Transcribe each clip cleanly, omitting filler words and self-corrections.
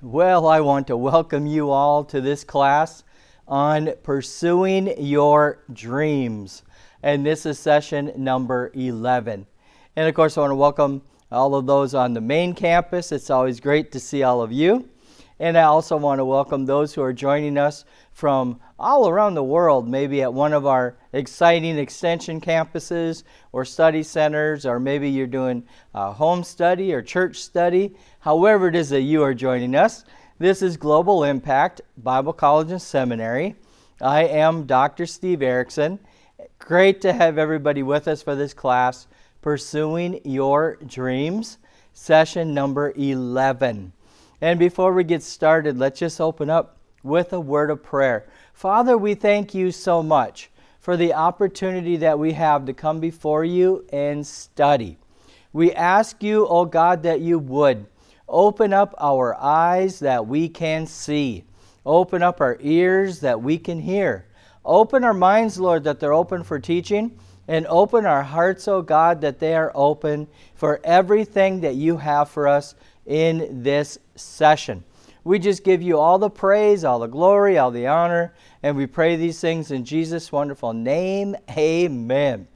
Well, I want to welcome you all to this class on pursuing your dreams. And this is session number 11. And of course, I want to welcome all of those on the main campus. It's always great to see all of you. And I also want to welcome those who are joining us from all around the world, maybe at one of our exciting extension campuses or study centers, or maybe you're doing home study or church study. However it is that you are joining us, this is Global Impact Bible College and Seminary. I am Dr. Steve Erickson. Great to have everybody with us for this class, Pursuing Your Dreams, session number 11. And before we get started, let's just open up with a word of prayer. Father, we thank you so much for the opportunity that we have to come before you and study. We ask you, oh God, that you would open up our eyes that we can see. Open up our ears that we can hear. Open our minds, Lord, that they're open for teaching. And open our hearts, oh God, that they are open for everything that you have for us in this session. We just give you all the praise, all the glory, all the honor, and we pray these things in Jesus' wonderful name. Amen.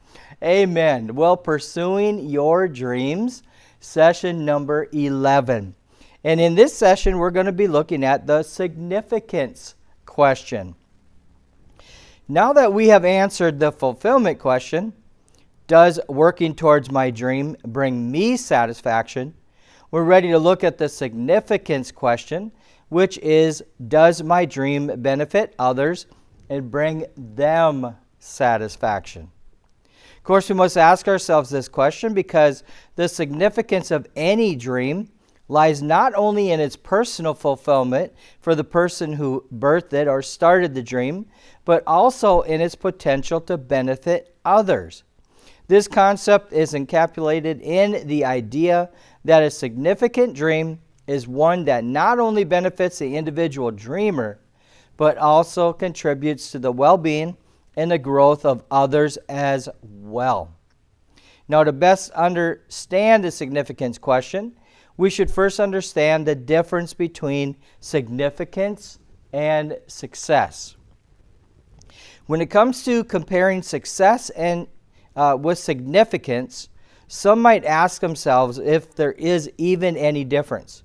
Amen. Well, Pursuing Your Dreams, session number 11. And in this session, we're going to be looking at the significance question. Now that we have answered the fulfillment question, does working towards my dream bring me satisfaction? We're ready to look at the significance question, which is, does my dream benefit others and bring them satisfaction? Of course, we must ask ourselves this question because the significance of any dream lies not only in its personal fulfillment for the person who birthed it or started the dream, but also in its potential to benefit others. This concept is encapsulated in the idea that a significant dream is one that not only benefits the individual dreamer, but also contributes to the well-being and the growth of others as well. Now, to best understand the significance question, we should first understand the difference between significance and success. When it comes to comparing success and with significance, some might ask themselves if there is even any difference.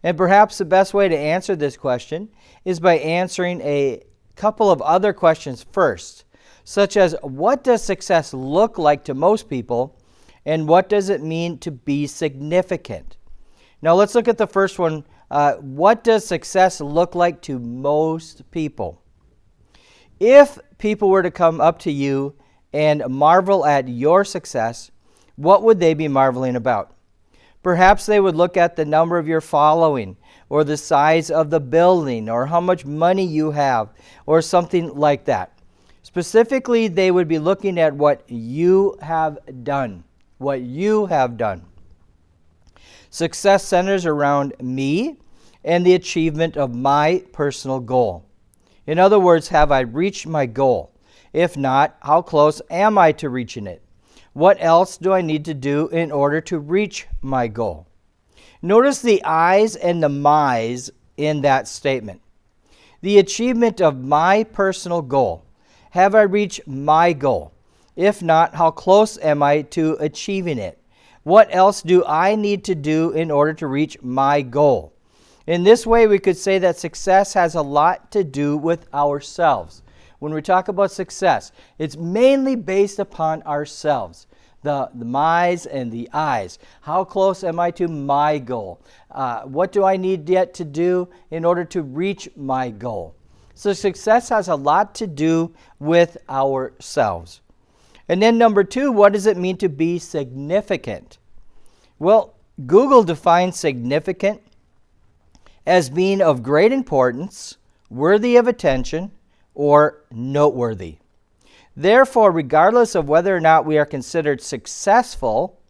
And perhaps the best way to answer this question is by answering a couple of other questions first, such as what does success look like to most people, and what does it mean to be significant? Now let's look at the first one. What does success look like to most people? If people were to come up to you and marvel at your success, what would they be marveling about? Perhaps they would look at the number of your following, or the size of the building, or how much money you have, or something like that. Specifically, they would be looking at what you have done. What you have done. Success centers around me and the achievement of my personal goal. In other words, have I reached my goal? If not, how close am I to reaching it? What else do I need to do in order to reach my goal? Notice the I's and the my's in that statement. The achievement of my personal goal. Have I reached my goal? If not, how close am I to achieving it? What else do I need to do in order to reach my goal? In this way, we could say that success has a lot to do with ourselves. When we talk about success, it's mainly based upon ourselves. The my's and the I's. How close am I to my goal? What do I need yet to do in order to reach my goal? So success has a lot to do with ourselves. And then number 2, what does it mean to be significant? Well, Google defines significant as being of great importance, worthy of attention, or noteworthy. Therefore, regardless of whether or not we are considered successful,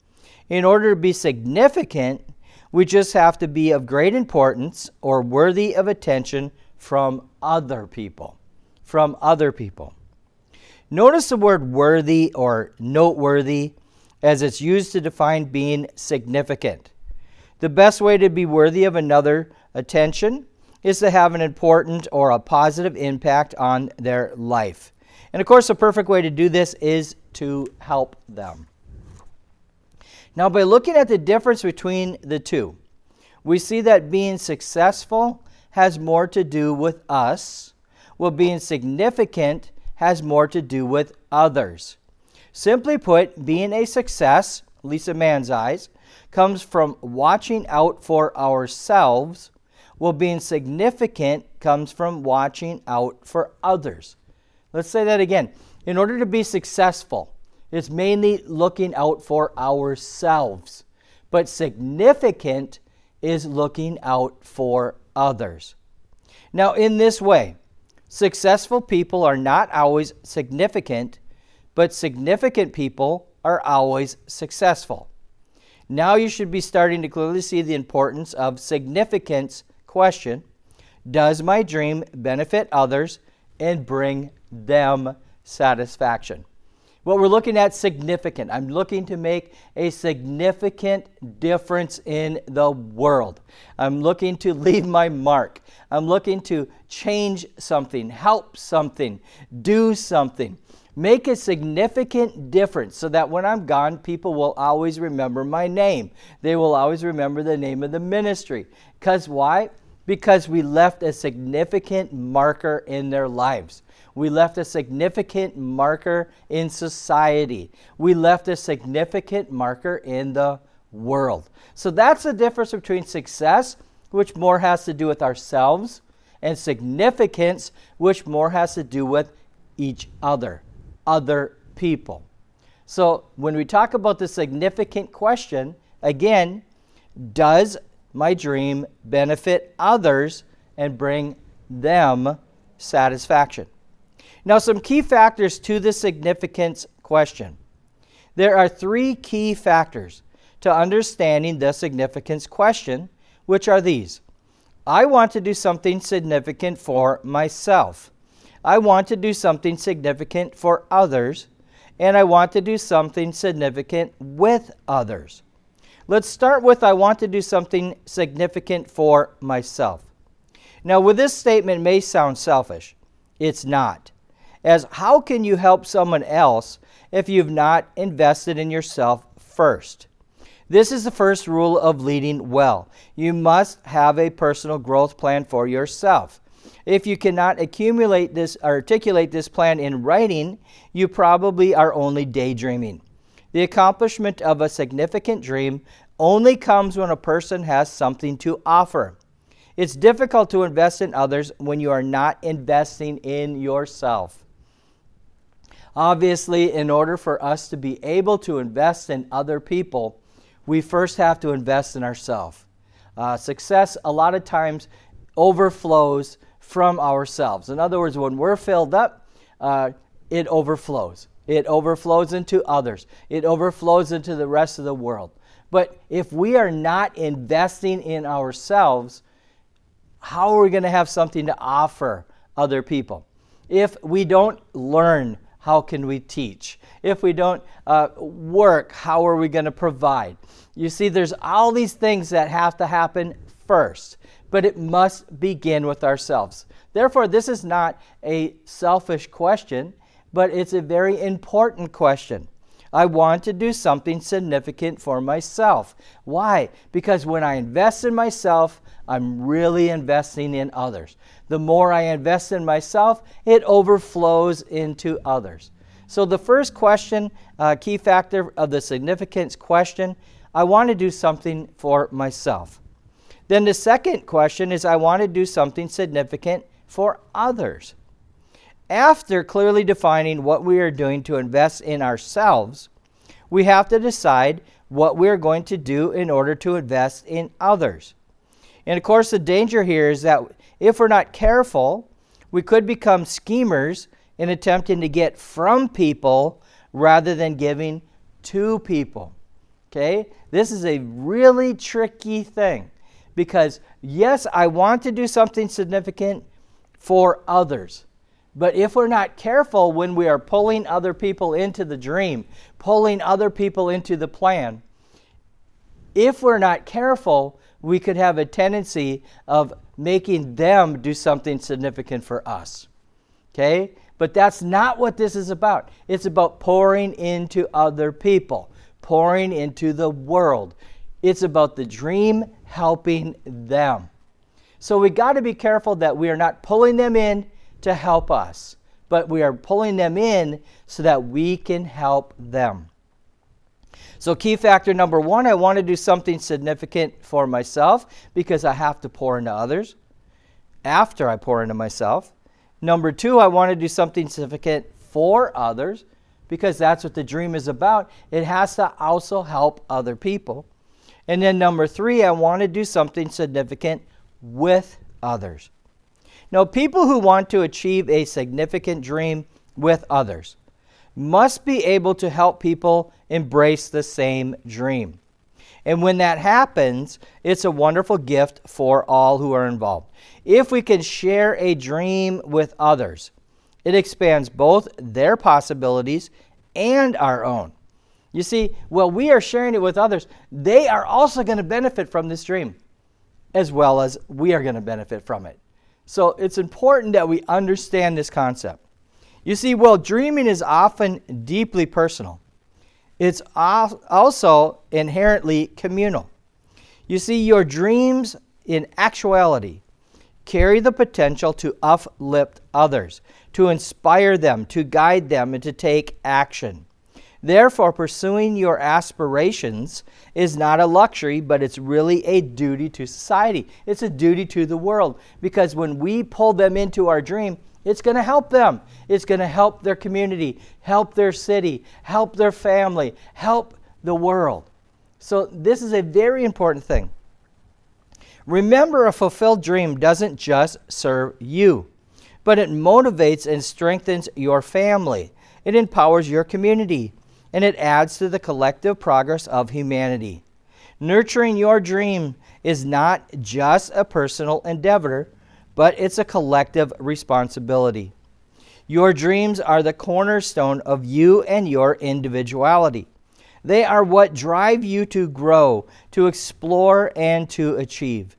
in order to be significant, we just have to be of great importance or worthy of attention from other people. From other people. Notice the word worthy or noteworthy as it's used to define being significant. The best way to be worthy of another attention is to have an important or a positive impact on their life. And of course, the perfect way to do this is to help them. Now, by looking at the difference between the two, we see that being successful has more to do with us, while being significant has more to do with others. Simply put, being a success, at least in man's eyes, comes from watching out for ourselves, while being significant comes from watching out for others. Let's say that again. In order to be successful, it's mainly looking out for ourselves, but significant is looking out for others. Now, in this way, successful people are not always significant, but significant people are always successful. Now you should be starting to clearly see the importance of significance question. Does my dream benefit others and bring them satisfaction? What we're looking at, significant. I'm looking to make a significant difference in the world. I'm looking to leave my mark. I'm looking to change something, help something, do something. Make a significant difference so that when I'm gone, people will always remember my name. They will always remember the name of the ministry. Because why? Because we left a significant marker in their lives. We left a significant marker in society. We left a significant marker in the world. So that's the difference between success, which more has to do with ourselves, and significance, which more has to do with each other people. So when we talk about the significant question, again, does my dream benefit others and bring them satisfaction? Now, some key factors to the significance question. There are 3 key factors to understanding the significance question, which are these. I want to do something significant for myself. I want to do something significant for others, and I want to do something significant with others. Let's start with I want to do something significant for myself. Now, with this statement, it may sound selfish. It's not. As how can you help someone else if you've not invested in yourself first? This is the first rule of leading well. You must have a personal growth plan for yourself. If you cannot articulate this plan in writing, you probably are only daydreaming. The accomplishment of a significant dream only comes when a person has something to offer. It's difficult to invest in others when you are not investing in yourself. Obviously, in order for us to be able to invest in other people, we first have to invest in ourselves. Success a lot of times overflows from ourselves. In other words, when we're filled up, it overflows. It overflows into others. It overflows into the rest of the world. But if we are not investing in ourselves, how are we going to have something to offer other people? If we don't learn, how can we teach? If we don't work, how are we going to provide? You see, there's all these things that have to happen first, but it must begin with ourselves. Therefore, this is not a selfish question, but it's a very important question. I want to do something significant for myself. Why? Because when I invest in myself, I'm really investing in others. The more I invest in myself, it overflows into others. So the first question, key factor of the significance question, I want to do something for myself. Then the second question is I want to do something significant for others. After clearly defining what we are doing to invest in ourselves, we have to decide what we are going to do in order to invest in others. And of course, the danger here is that if we're not careful, we could become schemers in attempting to get from people rather than giving to people. Okay? This is a really tricky thing because, yes, I want to do something significant for others. But if we're not careful when we are pulling other people into the dream, pulling other people into the plan, if we're not careful, we could have a tendency of making them do something significant for us. Okay? But that's not what this is about. It's about pouring into other people, pouring into the world. It's about the dream helping them. So we got to be careful that we are not pulling them in to help us, but we are pulling them in so that we can help them. So key factor number 1, I want to do something significant for myself because I have to pour into others after I pour into myself. Number 2, I want to do something significant for others because that's what the dream is about. It has to also help other people. And then number 3, I want to do something significant with others. Now, people who want to achieve a significant dream with others must be able to help people embrace the same dream. And when that happens, it's a wonderful gift for all who are involved. If we can share a dream with others, it expands both their possibilities and our own. You see, while we are sharing it with others, they are also going to benefit from this dream, as well as we are going to benefit from it. So it's important that we understand this concept. You see, while dreaming is often deeply personal, it's also inherently communal. You see, your dreams in actuality carry the potential to uplift others, to inspire them, to guide them, and to take action. Therefore, pursuing your aspirations is not a luxury, but it's really a duty to society. It's a duty to the world, because when we pull them into our dream, it's going to help them. It's going to help their community, help their city, help their family, help the world. So this is a very important thing. Remember, a fulfilled dream doesn't just serve you, but it motivates and strengthens your family. It empowers your community, and it adds to the collective progress of humanity. Nurturing your dream is not just a personal endeavor, but it's a collective responsibility. Your dreams are the cornerstone of you and your individuality. They are what drive you to grow, to explore, and to achieve.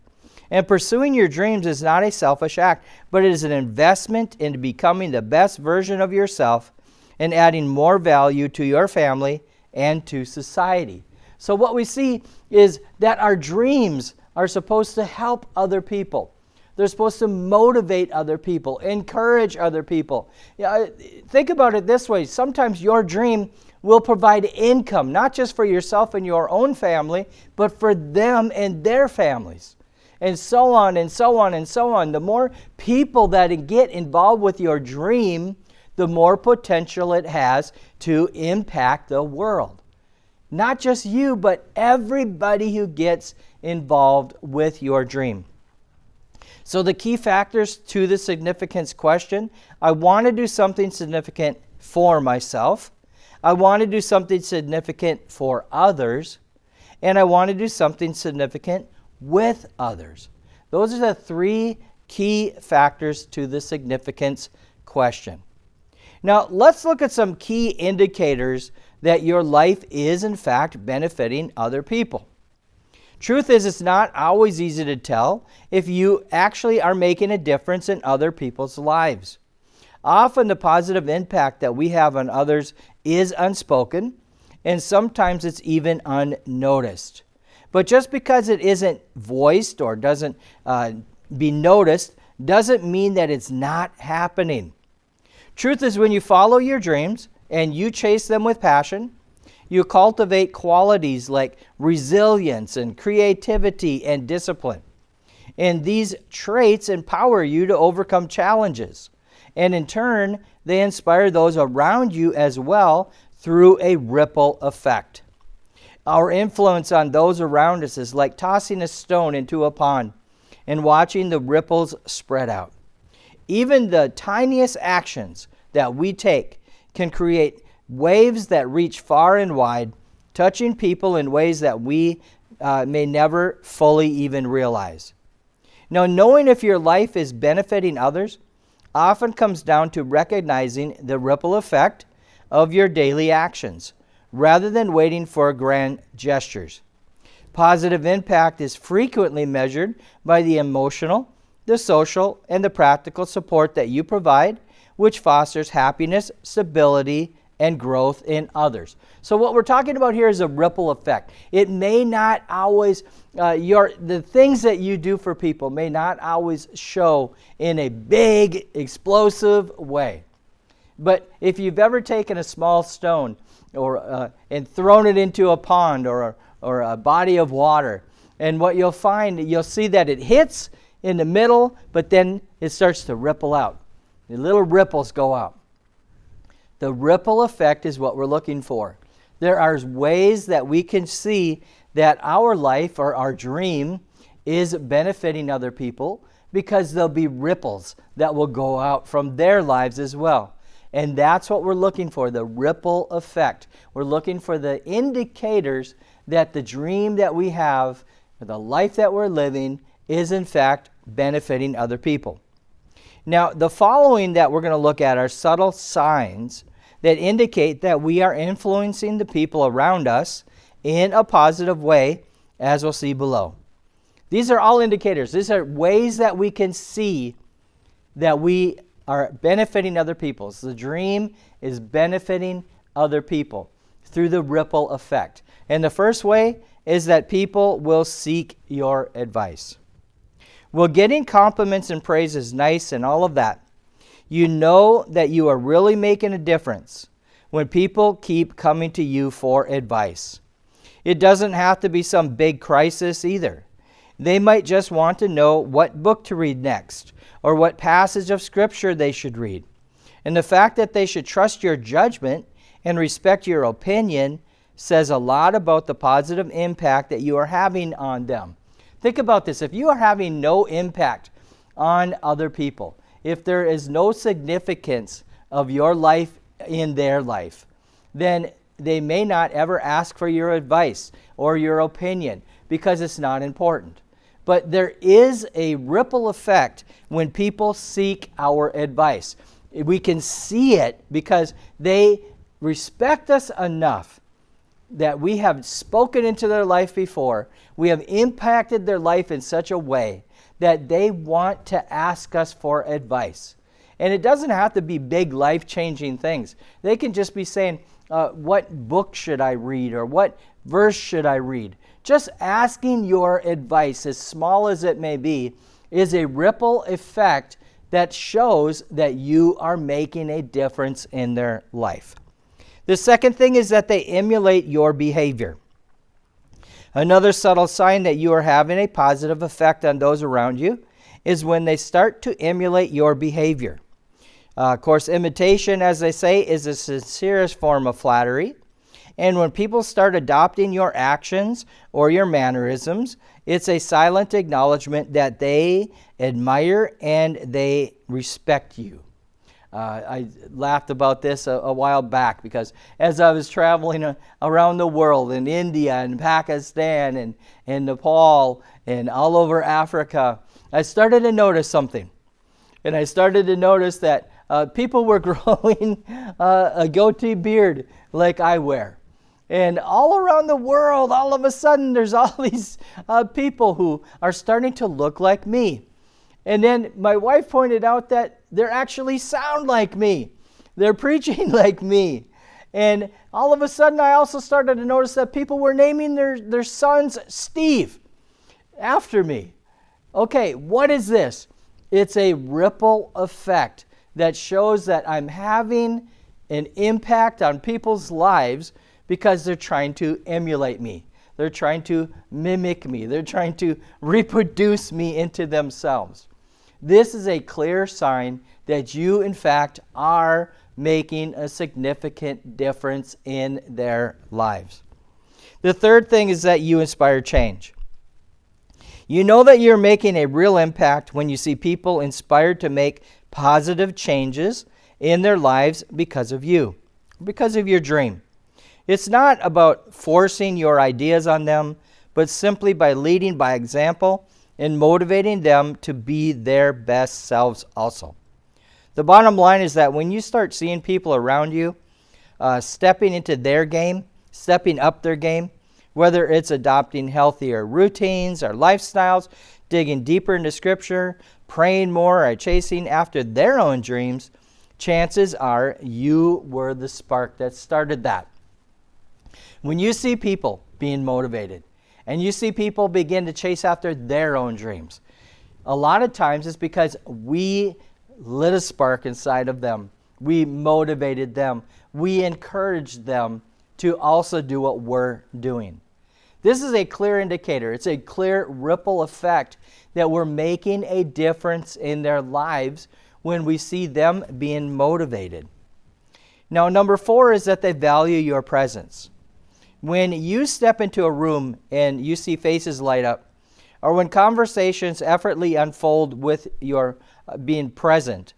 And pursuing your dreams is not a selfish act, but it is an investment into becoming the best version of yourself and adding more value to your family and to society. So what we see is that our dreams are supposed to help other people. They're supposed to motivate other people, encourage other people. Think about it this way. Sometimes your dream will provide income, not just for yourself and your own family, but for them and their families. And so on and so on and so on. The more people that get involved with your dream, the more potential it has to impact the world. Not just you, but everybody who gets involved with your dream. So the key factors to the significance question: I want to do something significant for myself, I want to do something significant for others, and I want to do something significant with others. Those are the 3 key factors to the significance question. Now, let's look at some key indicators that your life is, in fact, benefiting other people. Truth is, it's not always easy to tell if you actually are making a difference in other people's lives. Often the positive impact that we have on others is unspoken, and sometimes it's even unnoticed. But just because it isn't voiced or doesn't be noticed doesn't mean that it's not happening. Truth is, when you follow your dreams and you chase them with passion, you cultivate qualities like resilience and creativity and discipline. And these traits empower you to overcome challenges. And in turn, they inspire those around you as well through a ripple effect. Our influence on those around us is like tossing a stone into a pond and watching the ripples spread out. Even the tiniest actions that we take can create waves that reach far and wide, touching people in ways that we may never fully even realize. Now, knowing if your life is benefiting others often comes down to recognizing the ripple effect of your daily actions, rather than waiting for grand gestures. Positive impact is frequently measured by the emotional, the social, and the practical support that you provide, which fosters happiness, stability, and growth in others. So what we're talking about here is a ripple effect. It may not always, the things that you do for people may not always show in a big, explosive way. But if you've ever taken a small stone and thrown it into a pond or a body of water, and what you'll find, you'll see that it hits in the middle, but then it starts to ripple out. The little ripples go out. The ripple effect is what we're looking for. There are ways that we can see that our life or our dream is benefiting other people because there'll be ripples that will go out from their lives as well. And that's what we're looking for, the ripple effect. We're looking for the indicators that the dream that we have, the life that we're living, is in fact benefiting other people. Now, the following that we're going to look at are subtle signs that indicate that we are influencing the people around us in a positive way, as we'll see below. These are all indicators. These are ways that we can see that we are benefiting other people. So the dream is benefiting other people through the ripple effect. And the first way is that people will seek your advice. Well, getting compliments and praise is nice and all of that. You know that you are really making a difference when people keep coming to you for advice. It doesn't have to be some big crisis either. They might just want to know what book to read next or what passage of Scripture they should read. And the fact that they should trust your judgment and respect your opinion says a lot about the positive impact that you are having on them. Think about this. If you are having no impact on other people, if there is no significance of your life in their life, then they may not ever ask for your advice or your opinion because it's not important. But there is a ripple effect when people seek our advice. We can see it because they respect us enough that we have spoken into their life before. We have impacted their life in such a way that they want to ask us for advice. And it doesn't have to be big life-changing things. They can just be saying, what book should I read or what verse should I read? Just asking your advice, as small as it may be, is a ripple effect that shows that you are making a difference in their life. The second thing is that they emulate your behavior. Another subtle sign that you are having a positive effect on those around you is when they start to emulate your behavior. Of course, imitation, as they say, is the sincerest form of flattery. And when people start adopting your actions or your mannerisms, it's a silent acknowledgement that they admire and they respect you. I laughed about this a while back because as I was traveling around the world in India and Pakistan and Nepal and all over Africa, I started to notice something. And I started to notice that people were growing a goatee beard like I wear. And all around the world, all of a sudden, there's all these people who are starting to look like me. And then my wife pointed out that they actually sound like me. They're preaching like me. And all of a sudden, I also started to notice that people were naming their sons Steve after me. Okay, what is this? It's a ripple effect that shows that I'm having an impact on people's lives because they're trying to emulate me. They're trying to mimic me. They're trying to reproduce me into themselves. This is a clear sign that you, in fact, are making a significant difference in their lives. The third thing is that you inspire change. You know that you're making a real impact when you see people inspired to make positive changes in their lives because of you, because of your dream. It's not about forcing your ideas on them, but simply by leading by example and motivating them to be their best selves also. The bottom line is that when you start seeing people around you stepping into their game, stepping up their game, whether it's adopting healthier routines or lifestyles, digging deeper into Scripture, praying more, or chasing after their own dreams, chances are you were the spark that started that. When you see people being motivated and you see people begin to chase after their own dreams, a lot of times it's because we lit a spark inside of them. We motivated them. We encouraged them to also do what we're doing. This is a clear indicator. It's a clear ripple effect that we're making a difference in their lives when we see them being motivated. Now, number 4 is that they value your presence. When you step into a room and you see faces light up, or when conversations effortlessly unfold with your being present,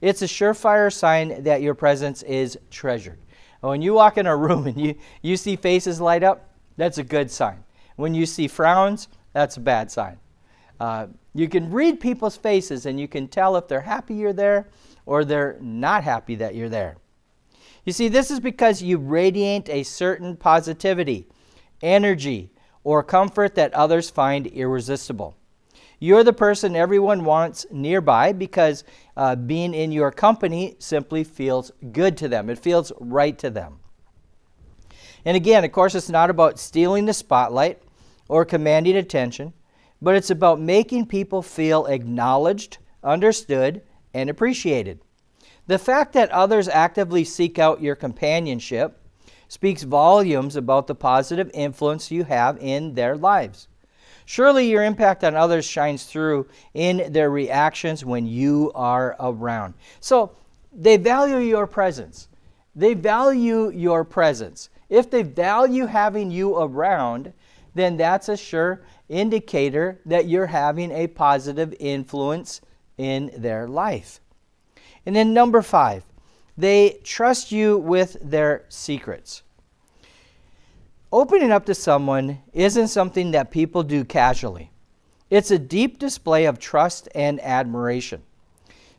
it's a surefire sign that your presence is treasured. When you walk in a room and you see faces light up, that's a good sign. When you see frowns, that's a bad sign. You can read people's faces and you can tell if they're happy you're there or they're not happy that you're there. You see, this is because you radiate a certain positivity, energy, or comfort that others find irresistible. You're the person everyone wants nearby because being in your company simply feels good to them. It feels right to them. And again, of course, it's not about stealing the spotlight or commanding attention, but it's about making people feel acknowledged, understood, and appreciated. The fact that others actively seek out your companionship speaks volumes about the positive influence you have in their lives. Surely your impact on others shines through in their reactions when you are around. So they value your presence. They value your presence. If they value having you around, then that's a sure indicator that you're having a positive influence in their life. And then number 5, they trust you with their secrets. Opening up to someone isn't something that people do casually. It's a deep display of trust and admiration.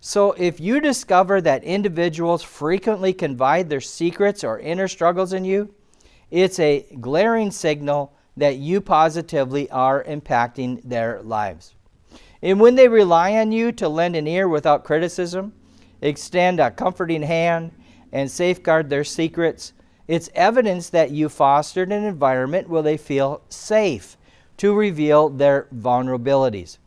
So if you discover that individuals frequently confide their secrets or inner struggles in you, it's a glaring signal that you positively are impacting their lives. And when they rely on you to lend an ear without criticism, extend a comforting hand, and safeguard their secrets, it's evidence that you fostered an environment where they feel safe to reveal their vulnerabilities.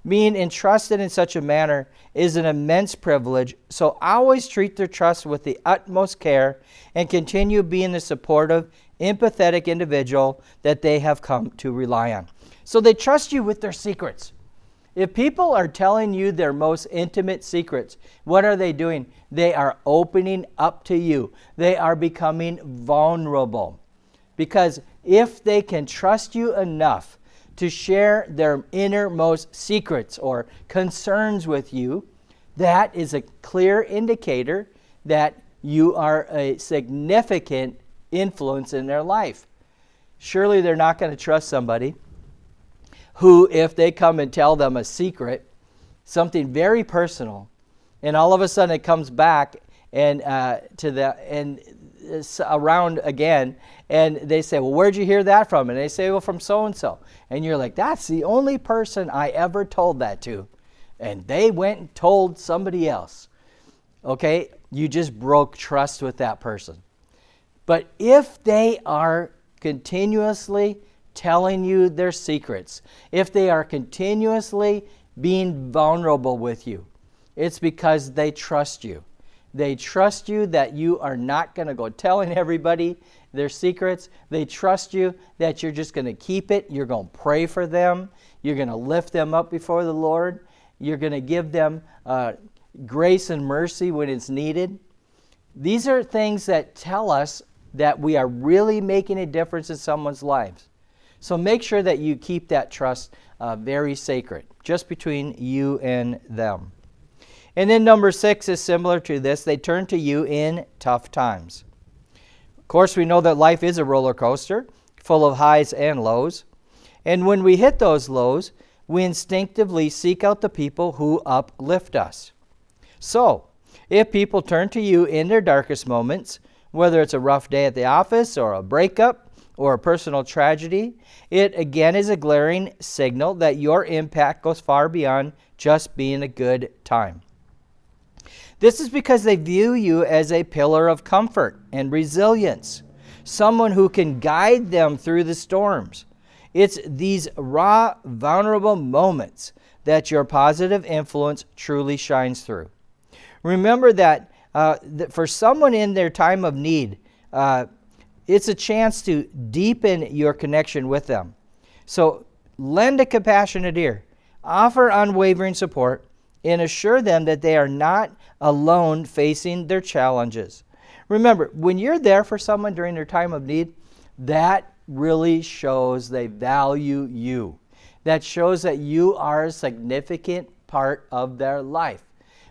Being entrusted in such a manner is an immense privilege, so always treat their trust with the utmost care and continue being the supportive, empathetic individual that they have come to rely on. So they trust you with their secrets. If people are telling you their most intimate secrets, what are they doing? They are opening up to you. They are becoming vulnerable. Because if they can trust you enough to share their innermost secrets or concerns with you, that is a clear indicator that you are a significant influence in their life. Surely they're not going to trust somebody who, if they come and tell them a secret, something very personal, and all of a sudden it comes back and it's around again, and they say, well, where'd you hear that from? And they say, well, from so-and-so. And you're like, that's the only person I ever told that to. And they went and told somebody else. Okay, you just broke trust with that person. But if they are continuously telling you their secrets, if they are continuously being vulnerable with you, it's because they trust you. They trust you that you are not going to go telling everybody their secrets. They trust you that you're just going to keep it. You're going to pray for them. You're going to lift them up before the Lord. You're going to give them grace and mercy when it's needed. These are things that tell us that we are really making a difference in someone's lives. So make sure that you keep that trust very sacred, just between you and them. And then number 6 is similar to this. They turn to you in tough times. Of course, we know that life is a roller coaster, full of highs and lows. And when we hit those lows, we instinctively seek out the people who uplift us. So, if people turn to you in their darkest moments, whether it's a rough day at the office or a breakup or a personal tragedy, it again is a glaring signal that your impact goes far beyond just being a good time. This is because they view you as a pillar of comfort and resilience, someone who can guide them through the storms. It's these raw, vulnerable moments that your positive influence truly shines through. Remember that for someone in their time of need, it's a chance to deepen your connection with them. So lend a compassionate ear, offer unwavering support, and assure them that they are not alone facing their challenges. Remember, when you're there for someone during their time of need, that really shows they value you. That shows that you are a significant part of their life.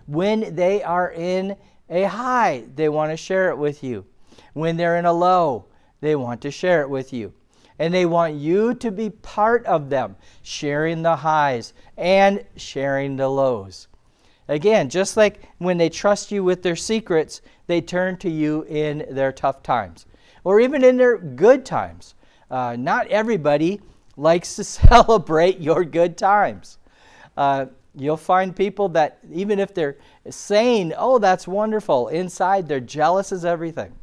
When they are in a high, they want to share it with you. When they're in a low, they want to share it with you. And they want you to be part of them, sharing the highs and sharing the lows. Again, just like when they trust you with their secrets, they turn to you in their tough times, or even in their good times. Not everybody likes to celebrate your good times. You'll find people that even if they're saying, oh, that's wonderful, inside they're jealous as everything.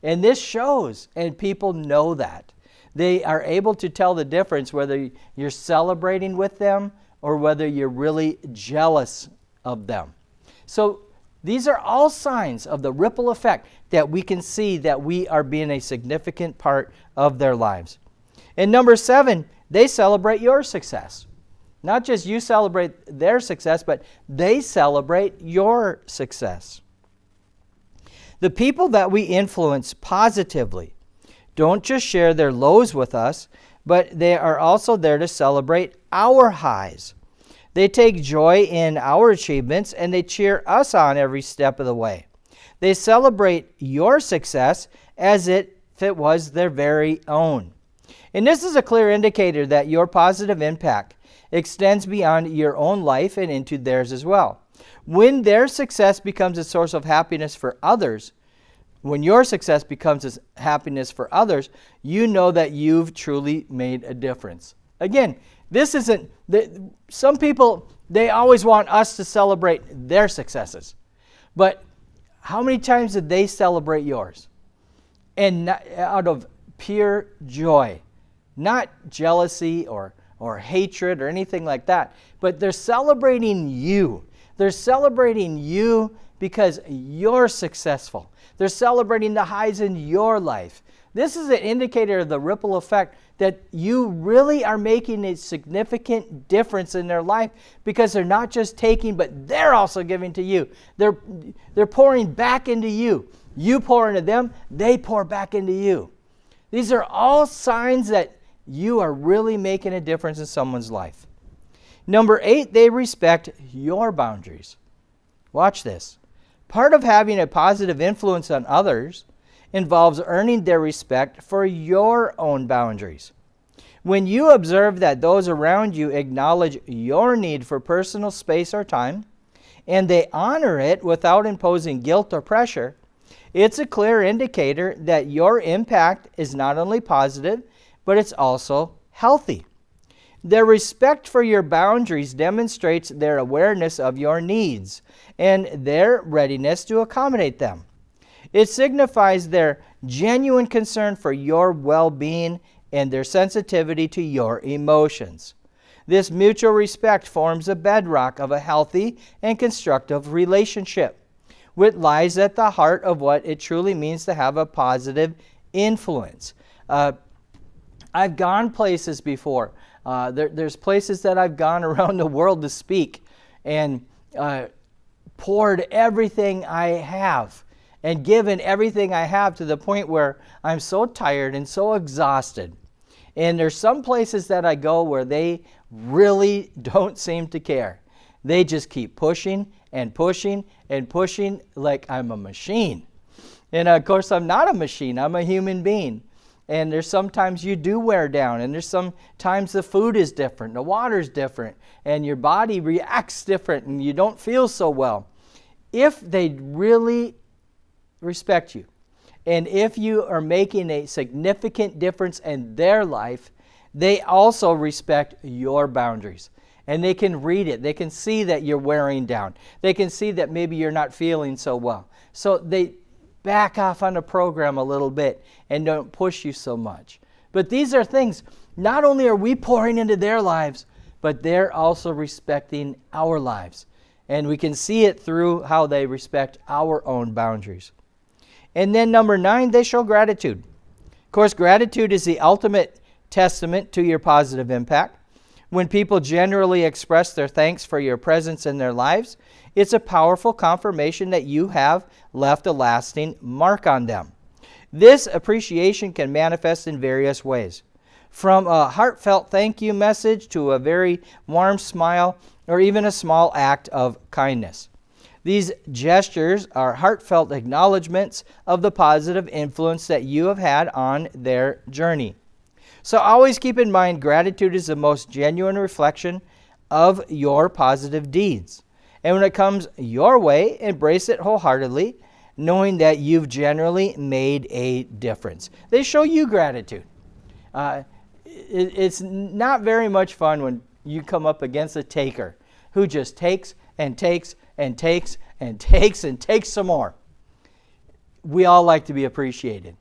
And this shows, and people know that. They are able to tell the difference whether you're celebrating with them or whether you're really jealous of them. So these are all signs of the ripple effect that we can see that we are being a significant part of their lives. And number 7, they celebrate your success. Not just you celebrate their success, but they celebrate your success. The people that we influence positively don't just share their lows with us, but they are also there to celebrate our highs. They take joy in our achievements and they cheer us on every step of the way. They celebrate your success as if it was their very own. And this is a clear indicator that your positive impact extends beyond your own life and into theirs as well. When their success becomes a source of happiness for others, when your success becomes a happiness for others, you know that you've truly made a difference. Again, this isn't, some people, they always want us to celebrate their successes. But how many times did they celebrate yours? And not, out of pure joy, not jealousy or hatred or anything like that, but they're celebrating you. They're celebrating you because you're successful. They're celebrating the highs in your life. This is an indicator of the ripple effect that you really are making a significant difference in their life because they're not just taking, but they're also giving to you. They're pouring back into you. You pour into them, they pour back into you. These are all signs that you are really making a difference in someone's life. Number 8, they respect your boundaries. Watch this. Part of having a positive influence on others involves earning their respect for your own boundaries. When you observe that those around you acknowledge your need for personal space or time, and they honor it without imposing guilt or pressure, it's a clear indicator that your impact is not only positive, but it's also healthy. Their respect for your boundaries demonstrates their awareness of your needs and their readiness to accommodate them. It signifies their genuine concern for your well-being and their sensitivity to your emotions. This mutual respect forms a bedrock of a healthy and constructive relationship, which lies at the heart of what it truly means to have a positive influence. I've gone places before. There's places that I've gone around the world to speak and poured everything I have and given everything I have to the point where I'm so tired and so exhausted. And there's some places that I go where they really don't seem to care. They just keep pushing and pushing and pushing like I'm a machine. And of course, I'm not a machine. I'm a human being. And there's sometimes you do wear down, and there's sometimes the food is different, the water's different, and your body reacts different, and you don't feel so well. If they really respect you, And if you are making a significant difference in their life, they also respect your boundaries. And they can read it. They can see that you're wearing down. They can see that maybe you're not feeling so well. So they back off on the program a little bit and don't push you so much. But these are things, not only are we pouring into their lives, but they're also respecting our lives. And we can see it through how they respect our own boundaries. And then number 9, they show gratitude. Of course, gratitude is the ultimate testament to your positive impact. When people generally express their thanks for your presence in their lives, it's a powerful confirmation that you have left a lasting mark on them. This appreciation can manifest in various ways, from a heartfelt thank you message to a very warm smile or even a small act of kindness. These gestures are heartfelt acknowledgments of the positive influence that you have had on their journey. So always keep in mind, gratitude is the most genuine reflection of your positive deeds. And when it comes your way, embrace it wholeheartedly, knowing that you've generally made a difference. They show you gratitude. It's not very much fun when you come up against a taker who just takes and takes and takes and takes and takes some more. We all like to be appreciated.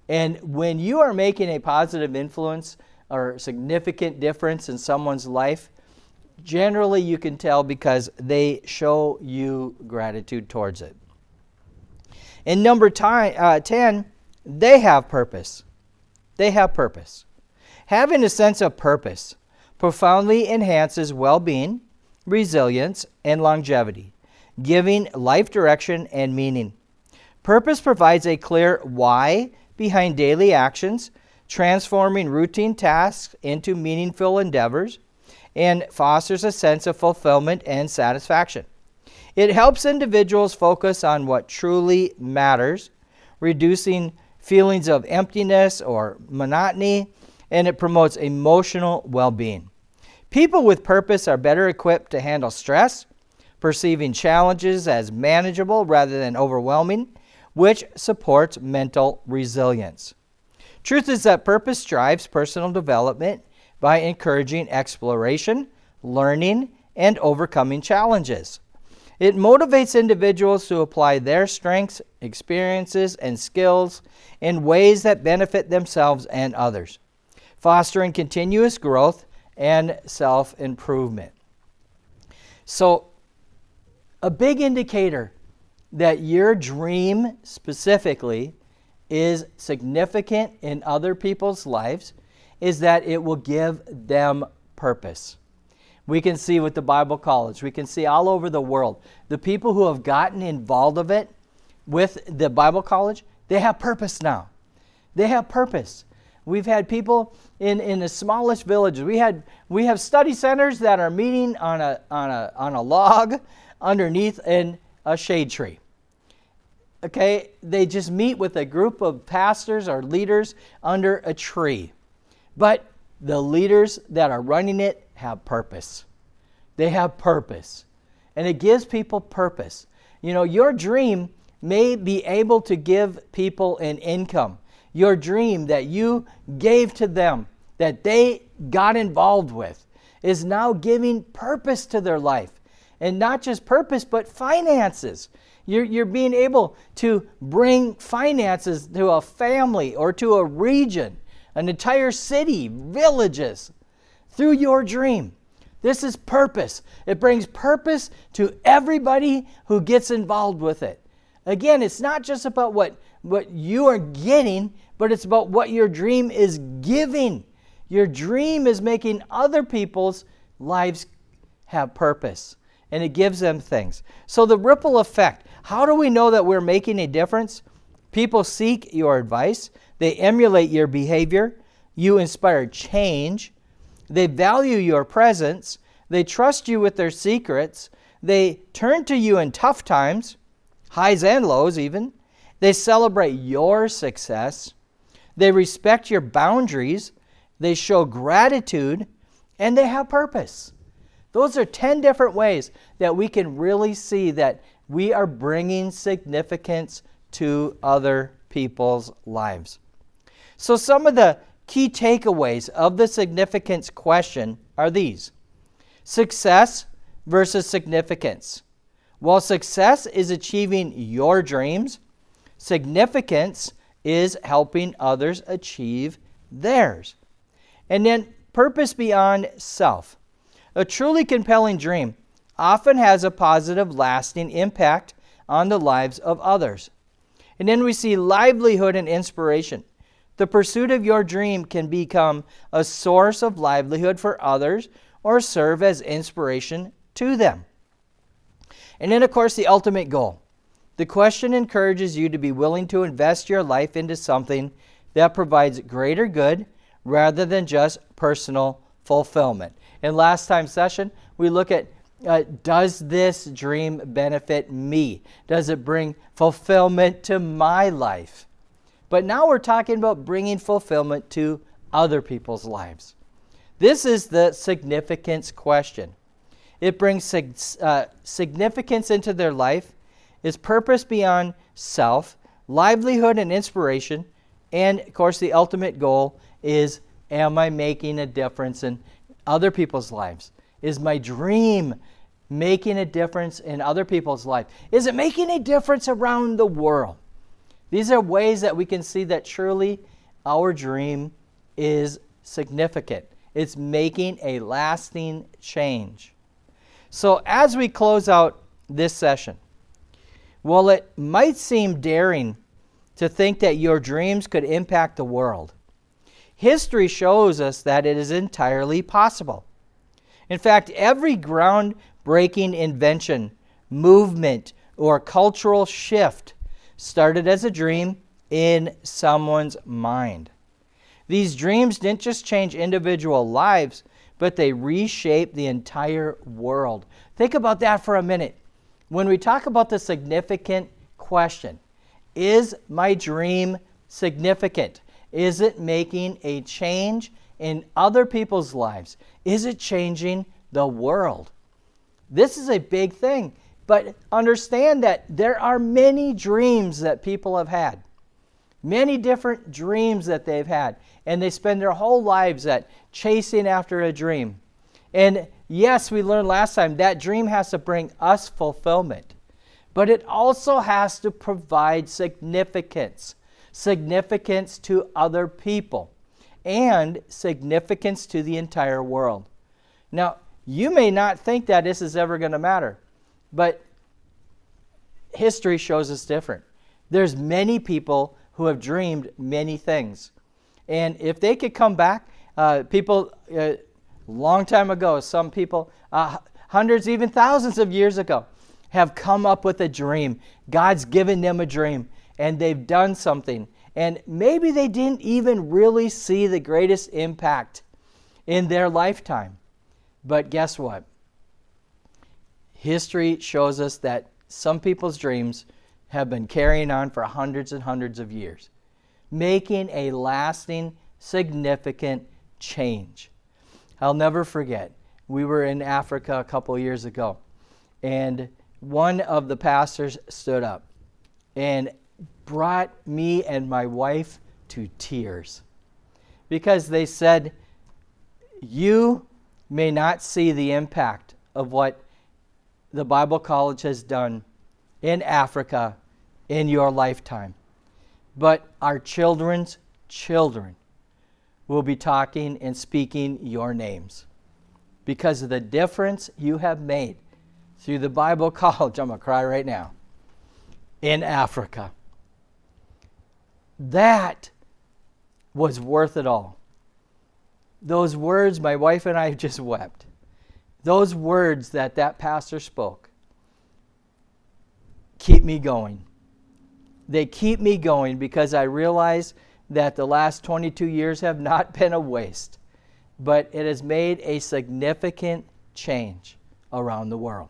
And when you are making a positive influence or significant difference in someone's life, generally you can tell because they show you gratitude towards it. And number 10, they have purpose. They have purpose. Having a sense of purpose profoundly enhances well-being, resilience, and longevity, giving life direction and meaning. Purpose provides a clear why behind daily actions, transforming routine tasks into meaningful endeavors, and fosters a sense of fulfillment and satisfaction. It helps individuals focus on what truly matters, reducing feelings of emptiness or monotony, and it promotes emotional well-being. People with purpose are better equipped to handle stress, perceiving challenges as manageable rather than overwhelming, which supports mental resilience. Truth is that purpose drives personal development by encouraging exploration, learning, and overcoming challenges. It motivates individuals to apply their strengths, experiences, and skills in ways that benefit themselves and others, fostering continuous growth and self-improvement. So, a big indicator that your dream specifically is significant in other people's lives is that it will give them purpose. We can see with the Bible College, we can see all over the world, the people who have gotten involved of it with the Bible College, they have purpose now. They have purpose. We've had people in the smallest villages. We have study centers that are meeting on a log underneath a shade tree. Okay, they just meet with a group of pastors or leaders under a tree. But the leaders that are running it have purpose. They have purpose. And it gives people purpose. You know, your dream may be able to give people an income. Your dream that you gave to them, that they got involved with, is now giving purpose to their life. And not just purpose, but finances. You're being able to bring finances to a family or to a region, an entire city, villages, through your dream. This is purpose. It brings purpose to everybody who gets involved with it. Again, it's not just about what you are getting, but it's about what your dream is giving. Your dream is making other people's lives have purpose, and it gives them things. So the ripple effect, how do we know that we're making a difference? People seek your advice. They emulate your behavior. You inspire change. They value your presence. They trust you with their secrets. They turn to you in tough times, highs and lows even. They celebrate your success. They respect your boundaries. They show gratitude, and they have purpose. Those are 10 different ways that we can really see that we are bringing significance to other people. people's lives. So some of the key takeaways of the significance question are these. Success versus significance. While success is achieving your dreams, significance is helping others achieve theirs. And then purpose beyond self. A truly compelling dream often has a positive, lasting impact on the lives of others. And then we see livelihood and inspiration. The pursuit of your dream can become a source of livelihood for others or serve as inspiration to them. And then, of course, the ultimate goal. The question encourages you to be willing to invest your life into something that provides greater good rather than just personal fulfillment. In last time's session, we look at does this dream benefit me? Does it bring fulfillment to my life? But now we're talking about bringing fulfillment to other people's lives. This is the significance question. It brings significance into their life, is purpose beyond self, livelihood and inspiration, and of course the ultimate goal is, am I making a difference in other people's lives? Is my dream making a difference in other people's life? Is it making a difference around the world? These are ways that we can see that truly our dream is significant. It's making a lasting change. So as we close out this session, while it might seem daring to think that your dreams could impact the world, history shows us that it is entirely possible. In fact, every groundbreaking invention, movement, or cultural shift started as a dream in someone's mind. These dreams didn't just change individual lives, but they reshaped the entire world. Think about that for a minute. When we talk about the significant question, is my dream significant? Is it making a change in other people's lives? Is it changing the world? This is a big thing. But understand that there are many dreams that people have had. Many different dreams that they've had. And they spend their whole lives at chasing after a dream. And yes, we learned last time that dream has to bring us fulfillment. But it also has to provide significance. Significance to other people. And significance to the entire world. Now, you may not think that this is ever going to matter. But history shows us different. There's many people who have dreamed many things. And if they could come back, people long time ago, some people, hundreds, even thousands of years ago, have come up with a dream. God's given them a dream, and they've done something. And maybe they didn't even really see the greatest impact in their lifetime. But guess what? History shows us that some people's dreams have been carrying on for hundreds and hundreds of years, making a lasting, significant change. I'll never forget, we were in Africa a couple years ago, and one of the pastors stood up and brought me and my wife to tears because they said, you may not see the impact of what the Bible College has done in Africa in your lifetime. But our children's children will be talking and speaking your names because of the difference you have made through the Bible College. I'm going to cry right now. In Africa. That was worth it all. Those words, my wife and I just wept. Those words that pastor spoke keep me going. They keep me going because I realize that the last 22 years have not been a waste, but it has made a significant change around the world.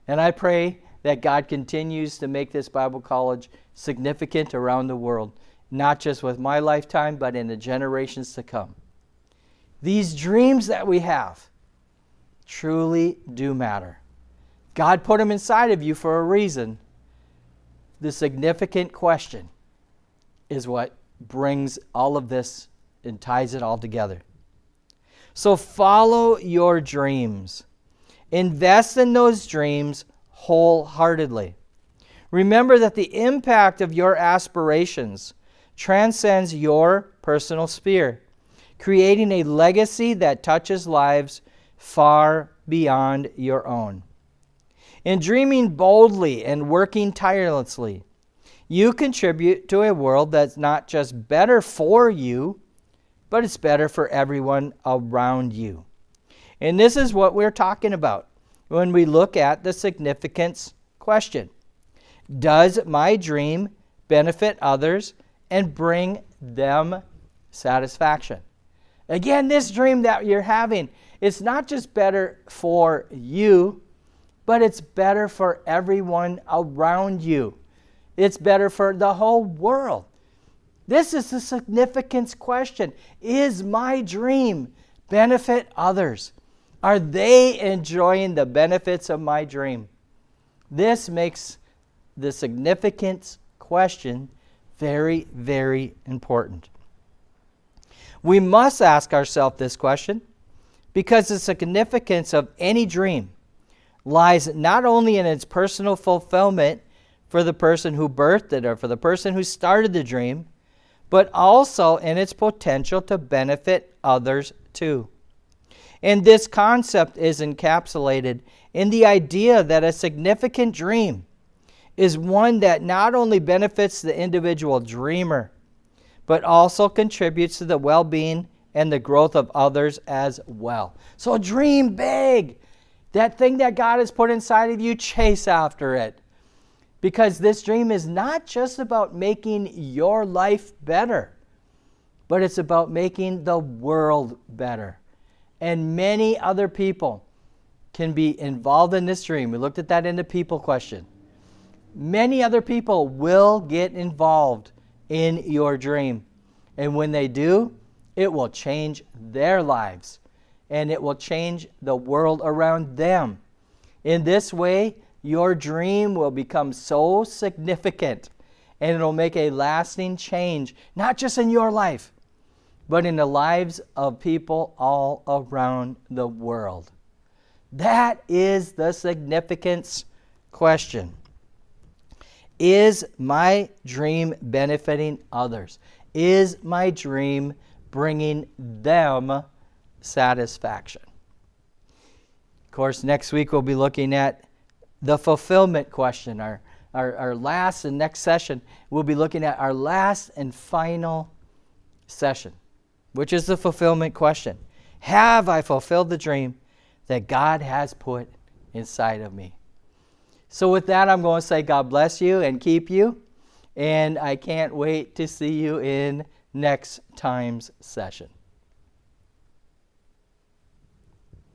And I pray that God continues to make this Bible College significant around the world, not just with my lifetime, but in the generations to come. These dreams that we have truly do matter. God put them inside of you for a reason. The significant question, is what brings all of this and ties it all together. So follow your dreams. Invest in those dreams wholeheartedly. Remember that the impact of your aspirations transcends your personal sphere, creating a legacy that touches lives far beyond your own. In dreaming boldly and working tirelessly, you contribute to a world that's not just better for you, but it's better for everyone around you. And this is what we're talking about when we look at the significance question. Does my dream benefit others and bring them satisfaction? Again, this dream that you're having, it's not just better for you, but it's better for everyone around you. It's better for the whole world. This is the significance question. Is my dream benefit others? Are they enjoying the benefits of my dream? This makes the significance question very, very important. We must ask ourselves this question because the significance of any dream lies not only in its personal fulfillment for the person who birthed it or for the person who started the dream, but also in its potential to benefit others too. And this concept is encapsulated in the idea that a significant dream is one that not only benefits the individual dreamer, but also contributes to the well-being and the growth of others as well. So dream big. That thing that God has put inside of you, chase after it. Because this dream is not just about making your life better, but it's about making the world better. And many other people can be involved in this dream. We looked at that in the people question. Many other people will get involved in your dream. And when they do, it will change their lives. And it will change the world around them. In this way, your dream will become so significant and it'll make a lasting change, not just in your life, but in the lives of people all around the world. That is the significance question. Is my dream benefiting others? Is my dream bringing them satisfaction? Of course, next week we'll be looking at the fulfillment question. Our last and next session, we'll be looking at our last and final session, which is the fulfillment question. Have I fulfilled the dream that God has put inside of me? So with that, I'm going to say God bless you and keep you. And I can't wait to see you in next time's session.